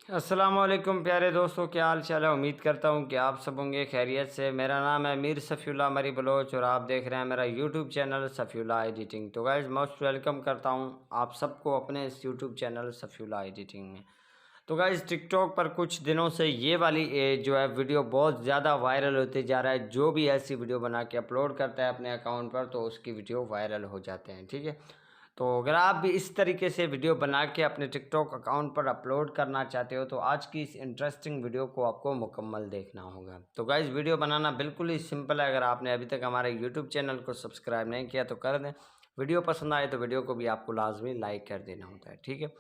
अस्सलाम वालेकुम प्यारे दोस्तों, क्या हाल चाल है। उम्मीद करता हूँ कि आप सब होंगे खैरियत से। मेरा नाम है मीर सफ़ीउल्लाह मरी बलोच और आप देख रहे हैं मेरा यूट्यूब चैनल सफ़ीउल्लाह एडिटिंग। तो गाइज़ मोस्ट वेलकम करता हूँ आप सबको अपने इस यूट्यूब चैनल सफ़ीउल्लाह एडिटिंग में। तो गाइज़ टिकटॉक पर कुछ दिनों से ये वाली जो है वीडियो बहुत ज़्यादा वायरल होते जा रहा है। जो भी ऐसी वीडियो बना के अपलोड करता है अपने अकाउंट पर तो उसकी वीडियो वायरल हो जाते हैं, ठीक है। तो अगर आप भी इस तरीके से वीडियो बना के अपने टिकटॉक अकाउंट पर अपलोड करना चाहते हो तो आज की इस इंटरेस्टिंग वीडियो को आपको मुकम्मल देखना होगा। तो गाइज़ वीडियो बनाना बिल्कुल ही सिंपल है। अगर आपने अभी तक हमारे यूट्यूब चैनल को सब्सक्राइब नहीं किया तो कर दें। वीडियो पसंद आए तो वीडियो को भी आपको लाजमी लाइक कर देना होता है, ठीक है।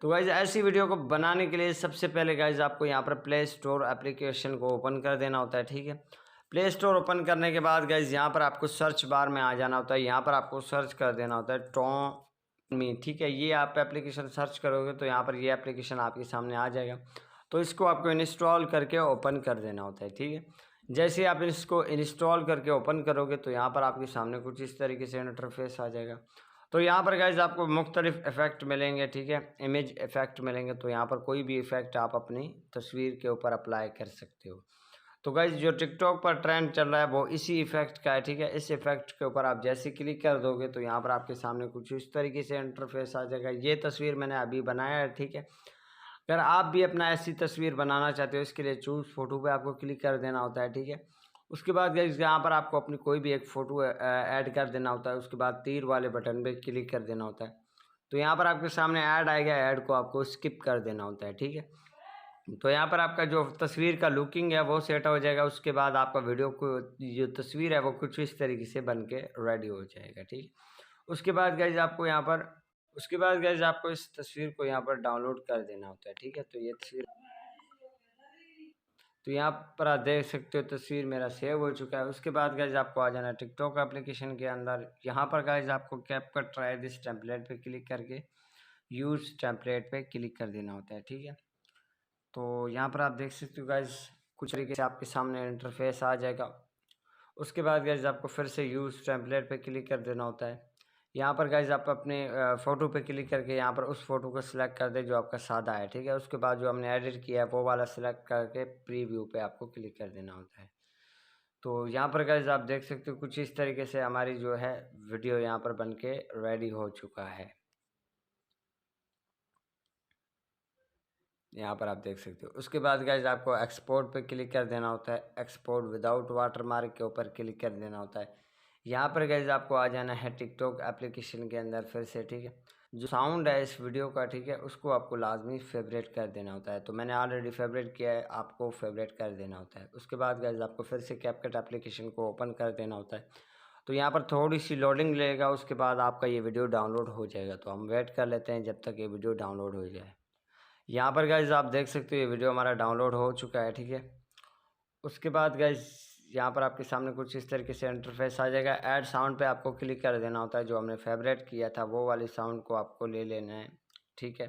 तो गाइज़ ऐसी वीडियो को बनाने के लिए सबसे पहले गाइज़ आपको यहाँ पर प्ले स्टोर एप्लीकेशन को ओपन कर देना होता है, ठीक है। प्ले स्टोर ओपन करने के बाद गाइज़ यहाँ पर आपको सर्च बार में आ जाना होता है। यहाँ पर आपको सर्च कर देना होता है टॉमी, ठीक है। ये आप एप्लीकेशन सर्च करोगे तो यहाँ पर ये एप्लीकेशन आपके सामने आ जाएगा। तो इसको आपको इंस्टॉल करके ओपन कर देना होता है, ठीक है। जैसे आप इसको इंस्टॉल करके ओपन करोगे तो यहाँ पर आपके सामने कुछ इस तरीके से इंटरफेस आ जाएगा। तो यहाँ पर गाइज़ आपको मुख्तलिफ इफ़ेक्ट मिलेंगे, ठीक है। इमेज इफ़ेक्ट मिलेंगे। तो यहाँ पर कोई भी इफ़ेक्ट आप अपनी तस्वीर के ऊपर अप्लाई कर सकते हो। तो गाइज़ जो टिकटॉक पर ट्रेंड चल रहा है वो इसी इफ़ेक्ट का है, ठीक है। इस इफ़ेक्ट के ऊपर आप जैसे क्लिक कर दोगे तो यहाँ पर आपके सामने कुछ इस तरीके से इंटरफेस आ जाएगा। ये तस्वीर मैंने अभी बनाया है, ठीक है। अगर आप भी अपना ऐसी तस्वीर बनाना चाहते हो इसके लिए चूज़ फ़ोटो पे आपको क्लिक कर देना होता है, ठीक है। उसके बाद गाइज़ यहाँ पर आपको अपनी कोई भी एक फ़ोटो ऐड कर देना होता है। उसके बाद तीर वाले बटन पे क्लिक कर देना होता है। तो यहाँ पर आपके सामने ऐड आएगा, ऐड को आपको स्किप कर देना होता है, ठीक है। तो यहाँ पर आपका जो तस्वीर का लुकिंग है वो सेट हो जाएगा। उसके बाद आपका वीडियो को जो तस्वीर है वो कुछ इस तरीके से बन के रेडी हो जाएगा, ठीक है। उसके बाद गाइज़ आपको यहाँ पर उसके बाद गाइज़ आपको इस तस्वीर को यहाँ पर डाउनलोड कर देना होता है, ठीक है। तो ये तस्वीर तो यहाँ पर आप देख सकते हो तस्वीर मेरा सेव हो चुका है। उसके बाद गाइज़ आपको आ जाना है टिकटॉक एप्लीकेशन के अंदर। यहाँ पर गाइज़ आपको कैपकट ट्राई दिस टेम्पलेट पे क्लिक करके यूज़ टेम्पलेट पे क्लिक कर देना होता है, ठीक है। तो यहाँ पर आप देख सकते हो गाइज़ कुछ तरीके से आपके सामने इंटरफेस आ जाएगा। उसके बाद गाइज़ आपको फिर से यूज़ टेम्पलेट पे क्लिक कर देना होता है। यहाँ पर गाइज़ आप अपने फ़ोटो पे क्लिक करके यहाँ पर उस फ़ोटो को सिलेक्ट कर दें जो आपका सादा है, ठीक है। उसके बाद जो हमने एडिट किया है वो वाला सिलेक्ट करके प्रीव्यू पे आपको क्लिक कर देना होता है। तो यहाँ पर गाइज़ आप देख सकते हो कुछ इस तरीके से हमारी जो है वीडियो यहाँ पर बन के रेडी हो चुका है। यहाँ पर आप देख सकते हो। उसके बाद गाइज़ आपको एक्सपोर्ट पे क्लिक कर देना होता है। एक्सपोर्ट विदाउट वाटरमार्क के ऊपर क्लिक कर देना होता है। यहाँ पर गाइज़ आपको आ जाना है टिकटॉक एप्लीकेशन के अंदर फिर से, ठीक है। जो साउंड है इस वीडियो का, ठीक है, उसको आपको लाजमी फेवरेट कर देना होता है। तो मैंने ऑलरेडी फेवरेट किया है, आपको फेवरेट कर देना होता है। उसके बाद गाइज़ आपको फिर से कैपकट एप्लीकेशन को ओपन कर देना होता है। तो यहाँ पर थोड़ी सी लोडिंग लेगा, उसके बाद आपका ये वीडियो डाउनलोड हो जाएगा। तो हम वेट कर लेते हैं जब तक ये वीडियो डाउनलोड हो जाए। यहाँ पर गाइज़ आप देख सकते हो ये वीडियो हमारा डाउनलोड हो चुका है, ठीक है। उसके बाद गाइज़ यहाँ पर आपके सामने कुछ इस तरीके से इंटरफेस आ जाएगा। ऐड साउंड पे आपको क्लिक कर देना होता है। जो हमने फेवरेट किया था वो वाली साउंड को आपको ले लेना है, ठीक है।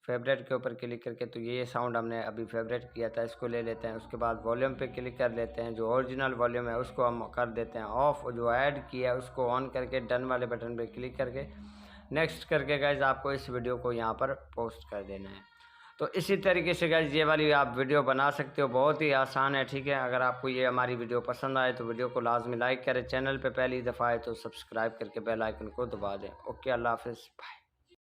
फेवरेट के ऊपर क्लिक करके तो ये साउंड हमने अभी फेवरेट किया था, इसको ले लेते हैं। उसके बाद वॉल्यूम पे क्लिक कर लेते हैं। जो ओरिजिनल वॉल्यूम है उसको हम कर देते हैं ऑफ। जो ऐड किया है उसको ऑन करके डन वाले बटन पे क्लिक करके नेक्स्ट करके गाइज़ आपको इस वीडियो को यहाँ पर पोस्ट कर देना है। तो इसी तरीके से गाइज़ ये वाली आप वीडियो बना सकते हो, बहुत ही आसान है, ठीक है। अगर आपको ये हमारी वीडियो पसंद आए तो वीडियो को लाजमी लाइक करें। चैनल पे पहली दफ़ा आए तो सब्सक्राइब करके बेल आइकन को दबा दें। ओके, अल्लाह हाफ़िज़, बाय।